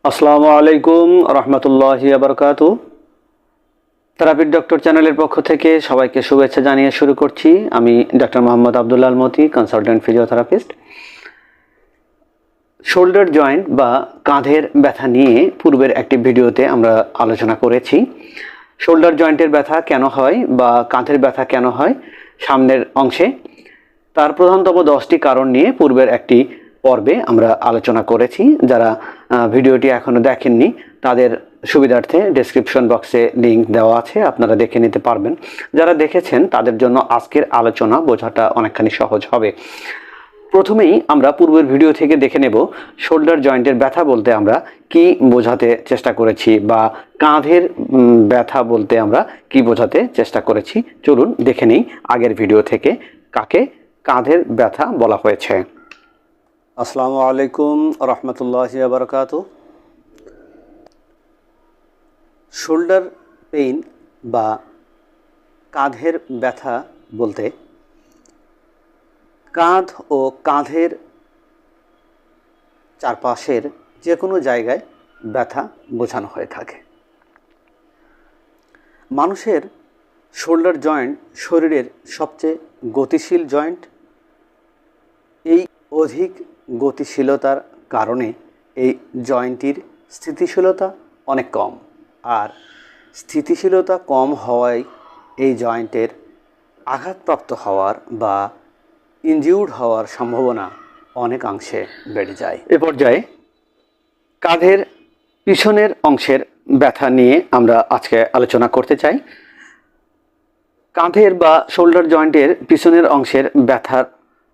আসসালামু আলাইকুম রহমতুল্লাহি বারকাতু। থেরাপির ডক্টর চ্যানেলের পক্ষ থেকে সবাইকে শুভেচ্ছা জানিয়ে শুরু করছি। আমি ডক্টর মোহাম্মদ আব্দুল্লাহ আল মতি, কনসালটেন্ট ফিজিওথেরাপিস্ট। শোল্ডার জয়েন্ট বা কাঁধের ব্যথা নিয়ে পূর্বের একটি ভিডিওতে আমরা আলোচনা করেছি। শোল্ডার জয়েন্টের ব্যথা কেন হয় বা কাঁধের ব্যথা কেন হয় সামনের অংশে, তার প্রধানতম 10টি কারণ নিয়ে পূর্বের একটি পর্বে আমরা আলোচনা করেছি। যারা ভিডিওটি এখনও দেখেননি তাদের সুবিধার্থে ডেসক্রিপশন বক্সে লিঙ্ক দেওয়া আছে, আপনারা দেখে নিতে পারবেন। যারা দেখেছেন তাদের জন্য আজকের আলোচনা বোঝাটা অনেকখানি সহজ হবে। প্রথমেই আমরা পূর্বের ভিডিও থেকে দেখে নেব শোল্ডার জয়েন্টের ব্যথা বলতে আমরা কি বোঝাতে চেষ্টা করেছি বা কাঁধের ব্যথা বলতে আমরা কি বোঝাতে চেষ্টা করেছি। চলুন দেখে নিই আগের ভিডিও থেকে কাকে কাঁধের ব্যথা বলা হয়েছে। আসসালামু আলাইকুম রহমতুল্লাহি বারকাতু। শোল্ডার পেইন বা কাঁধের ব্যথা বলতে কাঁধ ও কাঁধের চারপাশের যে কোনো জায়গায় ব্যথা বোঝানো হয়ে থাকে। মানুষের শোল্ডার জয়েন্ট শরীরের সবচেয়ে গতিশীল জয়েন্ট। এই অধিক গতিশীলতার কারণে এই জয়েন্টটির স্থিতিশীলতা অনেক কম, আর স্থিতিশীলতা কম হওয়ায় এই জয়েন্টের আঘাতপ্রাপ্ত হওয়ার বা ইনজিউর্ড হওয়ার সম্ভাবনা অনেকাংশে বেড়ে যায়। এ পর্যায়ে কাঁধের পিছনের অংশের ব্যথা নিয়ে আমরা আজকে আলোচনা করতে চাই। কাঁধের বা শোল্ডার জয়েন্টের পিছনের অংশের ব্যথার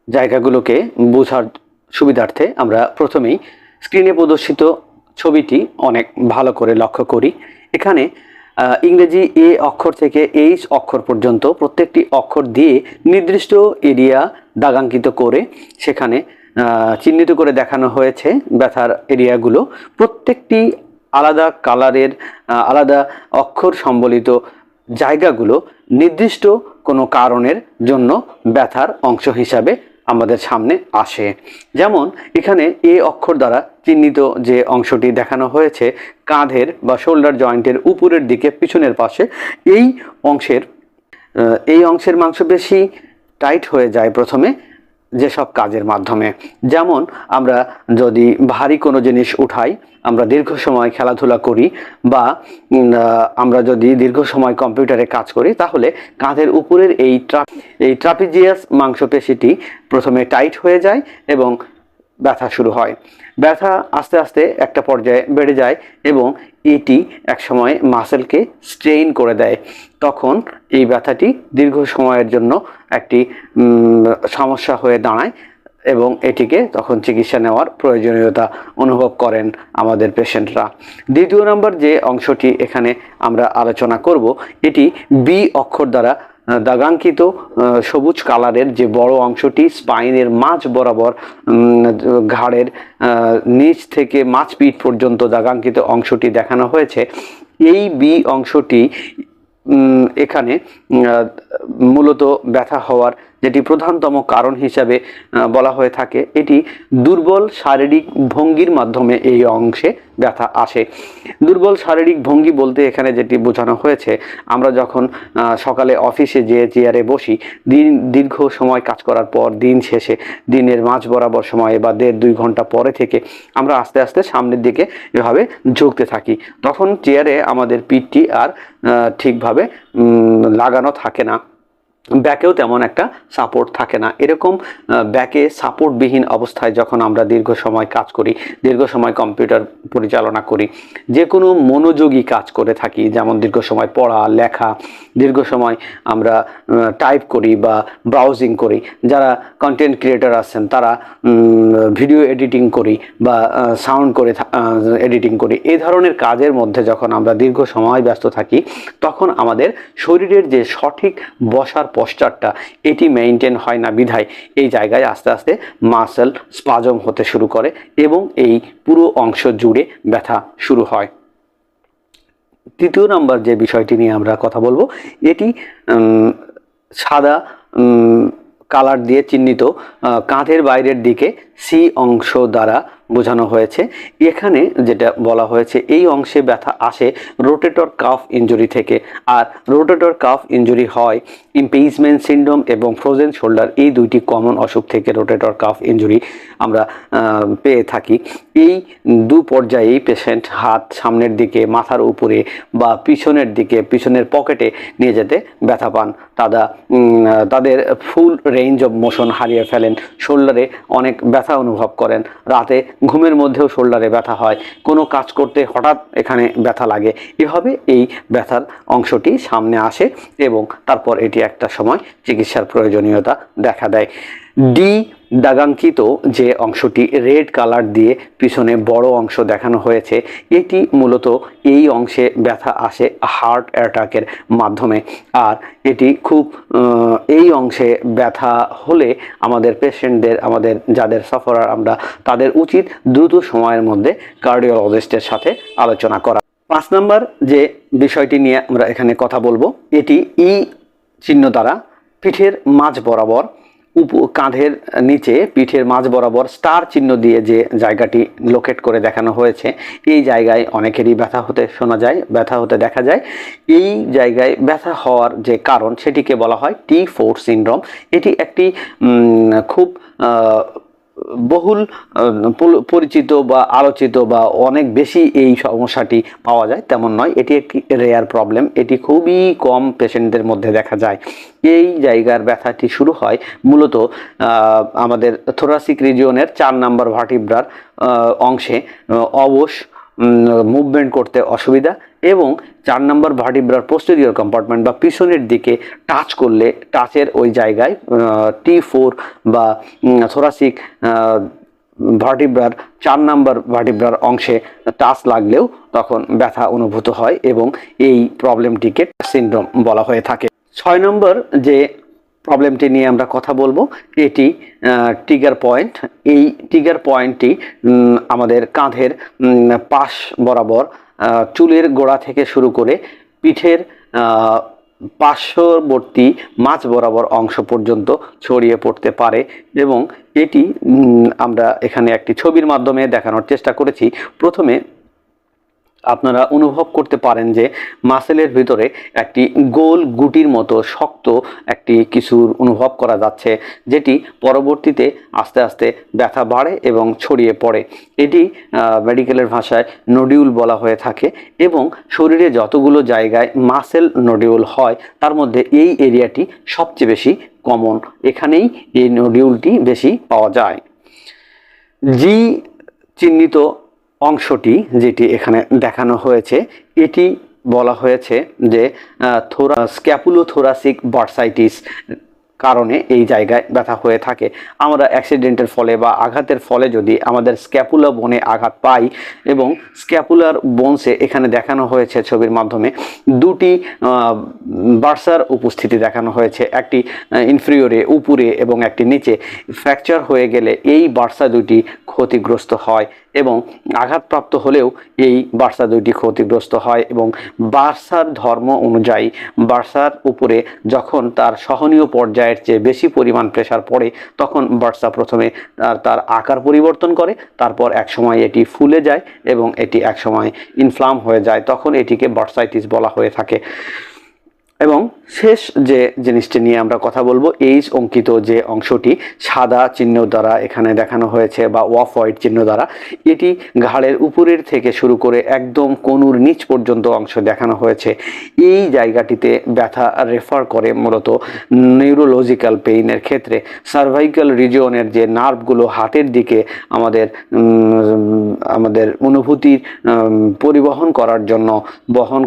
জায়গাগুলোকে বোঝার সুবিধার্থে আমরা প্রথমেই স্ক্রিনে প্রদর্শিত ছবিটি অনেক ভালো করে লক্ষ্য করি। এখানে ইংরেজি এ অক্ষর থেকে এইচ অক্ষর পর্যন্ত প্রত্যেকটি অক্ষর দিয়ে নির্দিষ্ট এরিয়া দাগাঙ্কিত করে সেখানে চিহ্নিত করে দেখানো হয়েছে ব্যথার এরিয়াগুলো। প্রত্যেকটি আলাদা কালারের আলাদা অক্ষর সম্বলিত জায়গাগুলো নির্দিষ্ট কোনো কারণের জন্য ব্যথার অংশ হিসাবে আমাদের সামনে আসে। যেমন এখানে এ অক্ষর দ্বারা চিহ্নিত যে অংশটি দেখানো হয়েছে কাঁধের বা শোল্ডার জয়েন্টের উপরের দিকে পিছনের পাশে, এই অংশের মাংসপেশি টাইট হয়ে যায় প্রথমে যেসব কাজের মাধ্যমে। যেমন আমরা যদি ভারী কোনো জিনিস উঠাই, আমরা দীর্ঘ সময় খেলাধুলা করি বা আমরা যদি দীর্ঘ সময় কম্পিউটারে কাজ করি, তাহলে কাঁধের উপরের এই ট্রাপিজিয়াস মাংসপেশিটি প্রথমে টাইট হয়ে যায় এবং ব্যথা শুরু হয়। ব্যথা আস্তে আস্তে একটা পর্যায়ে বেড়ে যায় এবং এটি একসময় মাসেলকে স্ট্রেইন করে দেয়। তখন এই ব্যথাটি দীর্ঘ সময়ের জন্য একটি সমস্যা হয়ে দাঁড়ায় এবং এটিকে তখন চিকিৎসা নেওয়ার প্রয়োজনীয়তা অনুভব করেন আমাদের পেশেন্টরা। দ্বিতীয় নম্বর যে অংশটি এখানে আমরা আলোচনা করব, এটি বি অক্ষর দ্বারা দাগাঙ্কিত সবুজ কালারের যে বড় অংশটি স্পাইনের মাঝ বরাবর ঘাড়ের নিচ থেকে মাঝপিঠ পর্যন্ত দাগাঙ্কিত অংশটি দেখানো হয়েছে। এই বি অংশটি এখানে মূলত ব্যথা হওয়ার যেটি প্রধানতম কারণ হিসাবে বলা হয়ে থাকে। এটি দুর্বল শারীরিক ভঙ্গির মাধ্যমে এই অংশে ব্যথা আসে। দুর্বল শারীরিক ভঙ্গি বলতে এখানে যেটি বোঝানো হয়েছে, আমরা যখন সকালে অফিসে যেয়ে চেয়ারে বসি, দীর্ঘ সময় কাজ করার পর দিন শেষে দিনের মাঝ বরাবর সময়ে বা 1.5-2 ঘন্টা পরে থেকে আমরা আস্তে আস্তে সামনের দিকে এভাবে ঝুঁকতে থাকি, তখন চেয়ারে আমাদের পিঠটি আর ঠিকভাবে লাগানো থাকে না, ব্যাকেও তেমন একটা সাপোর্ট থাকে না। এরকম ব্যাকে সাপোর্টবিহীন অবস্থায় যখন আমরা দীর্ঘ সময় কাজ করি, দীর্ঘ সময় কম্পিউটার পরিচালনা করি, যে কোনো মনোযোগী কাজ করে থাকি, যেমন দীর্ঘ সময় পড়া লেখা, দীর্ঘ সময় আমরা টাইপ করি বা ব্রাউজিং করি, যারা কন্টেন্ট ক্রিয়েটর আছেন তারা ভিডিও এডিটিং করি বা সাউন্ড করে এডিটিং করি, এই ধরনের কাজের মধ্যে যখন আমরা দীর্ঘ সময় ব্যস্ত থাকি, তখন আমাদের শরীরের যে সঠিক বসার পশ্চারটা এটি মেইনটেন হয় না, বিধায় এই জায়গায় আস্তে আস্তে মাসেল স্পাজম হতে শুরু করে এবং এই পুরো অংশ জুড়ে ব্যথা শুরু হয়। তৃতীয় নম্বর যে বিষয়টি নিয়ে আমরা কথা বলবো, এটি সাদা কালার দিয়ে চিহ্নিত কাঁধের বাইরের দিকে সি অংশ দ্বারা বোঝানো হয়েছে। এখানে যেটা বলা হয়েছে এই অংশে ব্যথা আসে রোটেটর কাফ ইনজুরি থেকে, আর রোটেটর কাফ ইনজুরি হয় ইমপিজমেন্ট সিনড্রোম এবং ফ্রোজেন শোল্ডার, এই দুইটি কমন অসুখ থেকে রোটেটর কাফ ইনজুরি আমরা পেয়ে থাকি। এই দু পর্যায়েই পেশেন্ট হাত সামনের দিকে, মাথার উপরে বা পিছনের দিকে, পিছনের পকেটে নিয়ে যেতে ব্যথা পান। তাদের ফুল রেঞ্জ অফ মোশন হারিয়ে ফেলেন, শোল্ডারে অনেক ব্যথা অনুভব করেন, রাতে ঘুমের মধ্যেও শোল্ডারে ব্যথা হয়, কোনো কাজ করতে হঠাৎ এখানে ব্যথা লাগে। এভাবে এই ব্যথার অংশটি সামনে আসে এবং তারপর এটি একটা সময় চিকিৎসার প্রয়োজনীয়তা দেখা দেয়। ডি দাগাঙ্কিত যে অংশটি রেড কালার দিয়ে পিছনে বড় অংশ দেখানো হয়েছে, এটি মূলত এই অংশে ব্যথা আসে হার্ট অ্যাটাকের মাধ্যমে। আর এটি খুব এই অংশে ব্যথা হলে আমাদের পেশেন্টদের, আমাদের যাদের সাফারার আমরা, তাদের উচিত দ্রুত সময়ের মধ্যে কার্ডিওলজিস্টের সাথে আলোচনা করা। 5 নম্বর যে বিষয়টি নিয়ে আমরা এখানে কথা বলবো, এটি ই চিহ্ন দ্বারা পিঠের মাঝ বরাবর, কাঁধের নিচে পিঠের মাঝ বরাবর স্টার চিহ্ন দিয়ে যে জায়গাটি লোকেট করে দেখানো হয়েছে, এই জায়গায় অনেকেরই ব্যথা হতে ব্যথা হতে দেখা যায়। এই জায়গায় ব্যথা হওয়ার যে কারণ সেটিকে বলা হয় T4 সিনড্রোম। এটি একটি খুব বহুল পরিচিত বা আলোচিত বা অনেক বেশি এই সমস্যাটি পাওয়া যায় তেমন নয়, এটি একটি রেয়ার প্রবলেম, এটি খুবই কম পেশেন্টদের মধ্যে দেখা যায়। এই জায়গার ব্যথাটি শুরু হয় মূলত আমাদের থোরাসিক রিজিয়নের 4 নম্বর ভার্টিব্রার অংশে অবশ, মুভমেন্ট করতে অসুবিধা এবং 4 নম্বর ভার্টিব্রার পোস্টেরিয়র কম্পার্টমেন্ট বা পিছনের দিকে টাচ করলে, টাচের ওই জায়গায় T4 বা থোরাসিক ভার্টিব্রার 4 নম্বর ভার্টিব্রার অংশে টাচ লাগলেও তখন ব্যথা অনুভূত হয় এবং এই প্রবলেমটিকে সিনড্রোম বলা হয়ে থাকে। 6 নম্বর যে প্রবলেমটি নিয়ে আমরা কথা বলবো, এটি ট্রিগার পয়েন্ট। এই ট্রিগার পয়েন্টটি আমাদের কাঁধের পাশ বরাবর, চুলের গোড়া থেকে শুরু করে পিঠের পার্শ্ববর্তী মাঝ বরাবর অংশ পর্যন্ত ছড়িয়ে পড়তে পারে এবং এটি আমরা এখানে একটি ছবির মাধ্যমে দেখানোর চেষ্টা করেছি। প্রথমে আপনারা অনুভব করতে পারেন যে মাসেলের ভিতরে একটি গোল গুটির মতো শক্ত একটি কিছুর অনুভব করা যাচ্ছে, যেটি পরবর্তীতে আস্তে আস্তে ব্যথা বাড়ে এবং ছড়িয়ে পড়ে। এটি মেডিকেলের ভাষায় নোডিউল বলা হয়ে থাকে এবং শরীরে যতগুলো জায়গায় মাসেল নোডিউল হয় তার মধ্যে এই এরিয়াটি সবচেয়ে বেশি কমন, এখানেই এই নোডিউলটি বেশি পাওয়া যায়। জি চিহ্নিত অংশটি যেটি এখানে দেখানো হয়েছে, এটি বলা হয়েছে যে স্ক্যাপুলোথোরাসিক বার্সাইটিস কারণে এই জায়গায় ব্যথা হয়ে থাকে। আমরা অ্যাক্সিডেন্টের ফলে বা আঘাতের ফলে যদি আমাদের স্ক্যাপুলা বোনে আঘাত পাই এবং স্ক্যাপুলার বোনসে এখানে দেখানো হয়েছে ছবির মাধ্যমে দুটি বার্সার উপস্থিতি দেখানো হয়েছে, একটি ইনফেরিয়রে উপরে এবং একটি নিচে। ফ্র্যাকচার হয়ে গেলে এই বার্সা দুটি ক্ষতিগ্রস্ত হয় এবং আঘাতপ্রাপ্ত হলেও এই বার্সা দুটি ক্ষতিগ্রস্ত হয় এবং বার্সার ধর্ম অনুযায়ী বার্সার উপরে যখন তার সহনীয় পর্যায়ের চেয়ে বেশি পরিমাণ প্রেসার পড়ে তখন বার্সা প্রথমে তার আকার পরিবর্তন করে, তারপর একসময় এটি ফুলে যায় এবং এটি একসময় ইনফ্লাম হয়ে যায়, তখন এটিকে বার্সাইটিস বলা হয়ে থাকে। এবং শেষ যে জিনিসটি নিয়ে আমরা কথা বলবো, এইচ অঙ্কিত যে অংশটি সাদা চিহ্ন দ্বারা এখানে দেখানো হয়েছে বা অফ হোয়াইট চিহ্ন দ্বারা, এটি ঘাড়ের উপরের থেকে শুরু করে একদম কনুর নিচ পর্যন্ত অংশ দেখানো হয়েছে। এই জায়গাটিতে ব্যথা রেফার করে মূলত নিউরোলজিক্যাল পেইনের ক্ষেত্রে। সার্ভাইকাল রিজিয়নের যে নার্ভগুলো হাতের দিকে আমাদের অনুভূতির বহন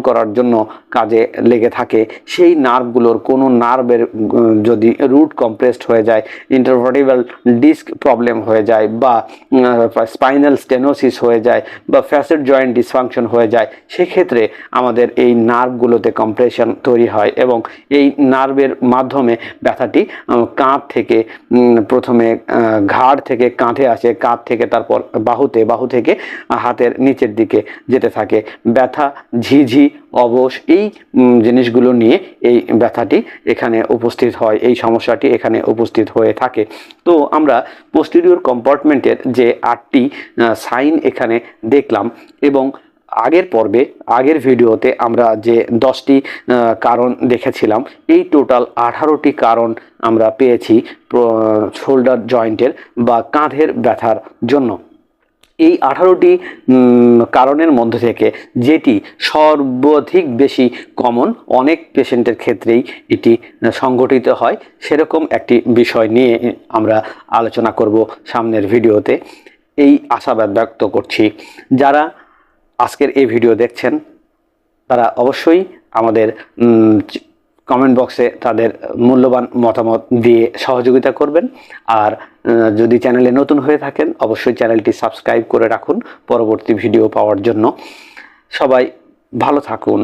করার জন্য কাজে লেগে থাকে, সেই নার্ভগুলোর কোনো নার্ভের যদি রুট কম্প্রেসড হয়ে যায়, ইন্টারভার্টিব্রাল ডিস্ক প্রবলেম হয়ে যায় বা স্পাইনাল স্টেনোসিস হয়ে যায় বা ফ্যাসেট জয়েন্ট ডিসফাংশন হয়ে যায়, সেক্ষেত্রে আমাদের এই নার্ভগুলোতে কম্প্রেশন তৈরি হয় এবং এই নার্ভের মাধ্যমে ব্যথাটি কাঁধ থেকে প্রথমে ঘাড় থেকে কাঁধে আসে, কাঁধ থেকে তারপর বাহু থেকে হাতের নিচের দিকে যেতে থাকে। ব্যথা, ঝিঝি, অবশ এই জিনিসগুলো নিয়ে নিয়ে এই ব্যথাটি এখানে উপস্থিত হয়, এই সমস্যাটি এখানে উপস্থিত হয়ে থাকে। তো আমরা পোস্টেরিয়র কম্পার্টমেন্টের যে 8টি সাইন এখানে দেখলাম, এবং আগের পর্বে আগের ভিডিওতে আমরা যে 10টি কারণ দেখেছিলাম, এই টোটাল 18টি কারণ আমরা পেয়েছি শোল্ডার জয়েন্টের বা কাঁধের ব্যথার জন্য। এই 18টি কারণের মধ্যে থেকে যেটি সর্বাধিক বেশি কমন, অনেক পেশেন্টের ক্ষেত্রেই এটি সংঘটিত হয়, সেরকম একটি বিষয় নিয়ে আমরা আলোচনা করব সামনের ভিডিওতে। এই আশাবাদ ব্যক্ত করছি যারা আজকের এই ভিডিও দেখছেন তারা অবশ্যই আমাদের কমেন্ট বক্সে তাদের মূল্যবান মতামত দিয়ে সহযোগিতা করবেন। আর যদি চ্যানেলে নতুন হয়ে থাকেন অবশ্যই চ্যানেলটি সাবস্ক্রাইব করে রাখুন পরবর্তী ভিডিও পাওয়ার জন্য। সবাই ভালো থাকুন,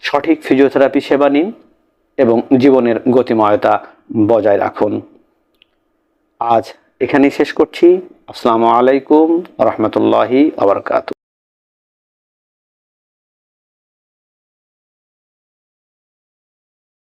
সঠিক ফিজিওথেরাপি সেবা নিন এবং জীবনের গতিময়তা বজায় রাখুন। আজ এখানেই শেষ করছি। আসসালামু আলাইকুম ওয়া রাহমাতুল্লাহি ওয়া বারাকাতুহু।